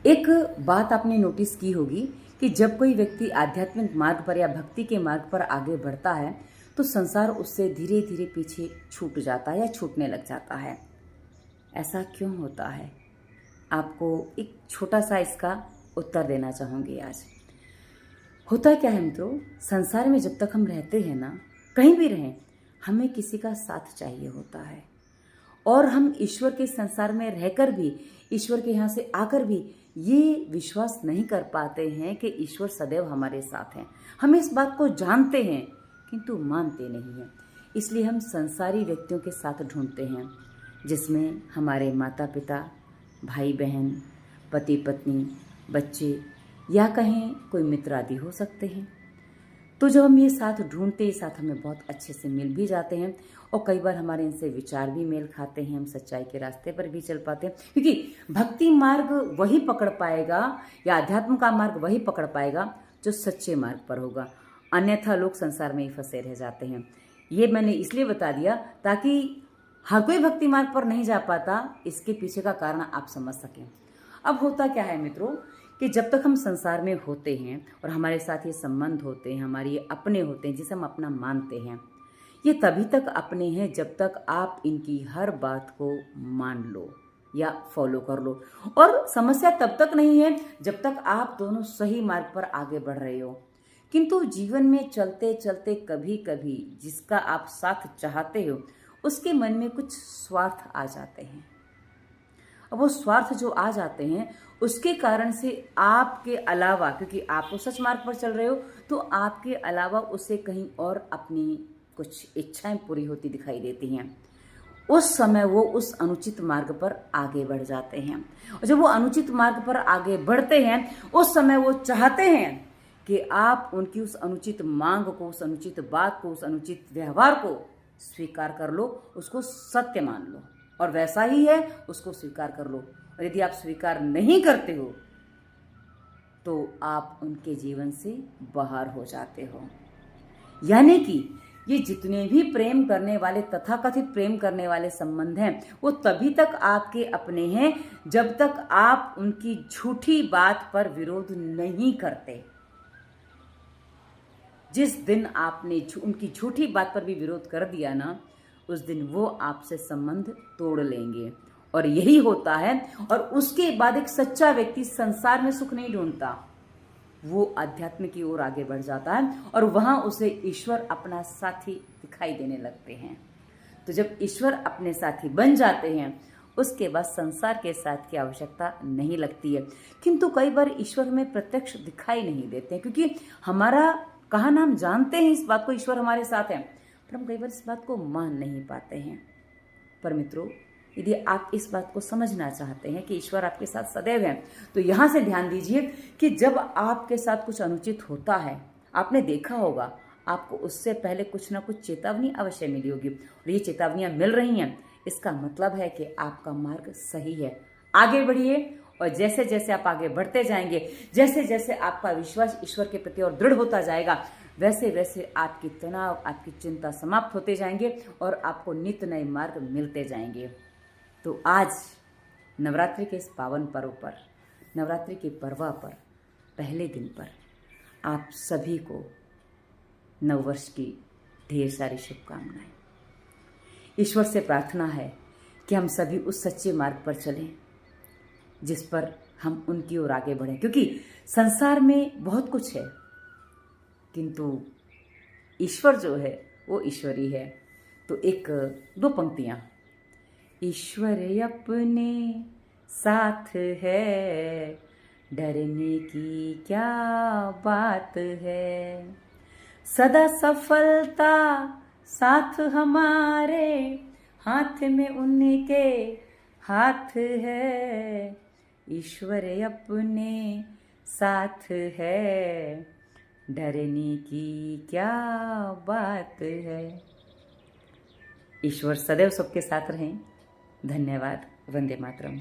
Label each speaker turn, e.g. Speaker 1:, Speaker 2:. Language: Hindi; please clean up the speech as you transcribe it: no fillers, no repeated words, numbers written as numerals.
Speaker 1: एक बात आपने नोटिस की होगी कि जब कोई व्यक्ति आध्यात्मिक मार्ग पर या भक्ति के मार्ग पर आगे बढ़ता है तो संसार उससे धीरे धीरे पीछे छूट जाता है या छूटने लग जाता है। ऐसा क्यों होता है? आपको एक छोटा सा इसका उत्तर देना चाहूँगी आज। होता क्या है मित्रों, संसार में जब तक हम रहते हैं ना, कहीं भी रहें, हमें किसी का साथ चाहिए होता है। और हम ईश्वर के संसार में रहकर भी, ईश्वर के यहाँ से आकर भी ये विश्वास नहीं कर पाते हैं कि ईश्वर सदैव हमारे साथ हैं। हम इस बात को जानते हैं किंतु मानते नहीं हैं। इसलिए हम संसारी व्यक्तियों के साथ ढूंढते हैं, जिसमें हमारे माता पिता, भाई बहन, पति पत्नी, बच्चे या कहें कोई मित्र आदि हो सकते हैं। तो जब हम ये साथ ढूंढते, ये साथ हमें बहुत अच्छे से मिल भी जाते हैं और कई बार हमारे इनसे विचार भी मेल खाते हैं, हम सच्चाई के रास्ते पर भी चल पाते हैं। क्योंकि भक्ति मार्ग वही पकड़ पाएगा या अध्यात्म का मार्ग वही पकड़ पाएगा जो सच्चे मार्ग पर होगा, अन्यथा लोग संसार में ही फंसे रह जाते हैं। ये मैंने इसलिए बता दिया ताकि हर कोई भक्ति मार्ग पर नहीं जा पाता, इसके पीछे का कारण आप समझ सकें। अब होता क्या है मित्रों कि जब तक हम संसार में होते हैं और हमारे साथ ये संबंध होते हैं, हमारे ये अपने होते हैं जिसे हम अपना मानते हैं, ये तभी तक अपने हैं जब तक आप इनकी हर बात को मान लो या फॉलो कर लो। और समस्या तब तक नहीं है जब तक आप दोनों सही मार्ग पर आगे बढ़ रहे हो। किंतु जीवन में चलते चलते कभी कभी जिसका आप साथ चाहते हो उसके मन में कुछ स्वार्थ आ जाते हैं। अब वो स्वार्थ जो आ जाते हैं उसके कारण से आपके अलावा, क्योंकि आप तो सच मार्ग पर चल रहे हो, तो आपके अलावा उसे कहीं और अपनी कुछ इच्छाएं पूरी होती दिखाई देती हैं। उस समय वो उस अनुचित मार्ग पर आगे बढ़ जाते हैं। और जब वो अनुचित मार्ग पर आगे बढ़ते हैं उस समय वो चाहते हैं कि आप उनकी उस अनुचित मांग को, उस अनुचित बात को, उस अनुचित व्यवहार को स्वीकार कर लो, उसको सत्य मान लो और वैसा ही है उसको स्वीकार कर लो। और यदि आप स्वीकार नहीं करते हो तो आप उनके जीवन से बाहर हो जाते हो। यानी कि ये जितने भी प्रेम करने वाले, तथाकथित प्रेम करने वाले संबंध हैं, वो तभी तक आपके अपने हैं जब तक आप उनकी झूठी बात पर विरोध नहीं करते। जिस दिन आपने उनकी झूठी बात पर भी विरोध कर दिया ना, उस दिन वो आपसे संबंध तोड़ लेंगे। और यही होता है। और उसके बाद एक सच्चा व्यक्ति संसार में सुख नहीं ढूंढता, वो अध्यात्म की ओर आगे बढ़ जाता है और वहां उसे ईश्वर अपना साथी दिखाई देने लगते हैं। तो जब ईश्वर अपने साथी बन जाते हैं उसके बाद संसार के साथ की आवश्यकता नहीं लगती है। किंतु कई बार ईश्वर में प्रत्यक्ष दिखाई नहीं देते, क्योंकि हमारा कहा ना, हम जानते हैं इस बात को, ईश्वर हमारे साथ है, पर हम कई बार इस बात को मान नहीं पाते हैं। पर मित्रों, यदि आप इस बात को समझना चाहते हैं कि ईश्वर आपके साथ सदैव है, तो यहां से ध्यान दीजिए कि जब आपके साथ कुछ अनुचित होता है, आपने देखा होगा आपको उससे पहले कुछ ना कुछ चेतावनी अवश्य मिली होगी। और ये चेतावनियां मिल रही हैं, इसका मतलब है कि आपका मार्ग सही है। आगे बढ़िए और जैसे जैसे आप आगे बढ़ते जाएंगे, जैसे जैसे आपका विश्वास ईश्वर के प्रति और दृढ़ होता जाएगा, वैसे वैसे आपकी तनाव, आपकी चिंता समाप्त होते जाएंगे और आपको नित्य नए मार्ग मिलते जाएंगे। तो आज नवरात्रि के इस पावन पर्व पर, नवरात्रि के पर्व पर, पहले दिन पर आप सभी को नववर्ष की ढेर सारी शुभकामनाएं। ईश्वर से प्रार्थना है कि हम सभी उस सच्चे मार्ग पर चलें जिस पर हम उनकी ओर आगे बढ़ें, क्योंकि संसार में बहुत कुछ है किंतु ईश्वर जो है वो ईश्वरी है। तो एक दो पंक्तियां। ईश्वर अपने साथ है, डरने की क्या बात है, सदा सफलता साथ हमारे, हाथ में उनके हाथ है। ईश्वर अपने साथ है, डरने की क्या बात है। ईश्वर सदैव सबके साथ रहें। धन्यवाद। वंदे मातरम।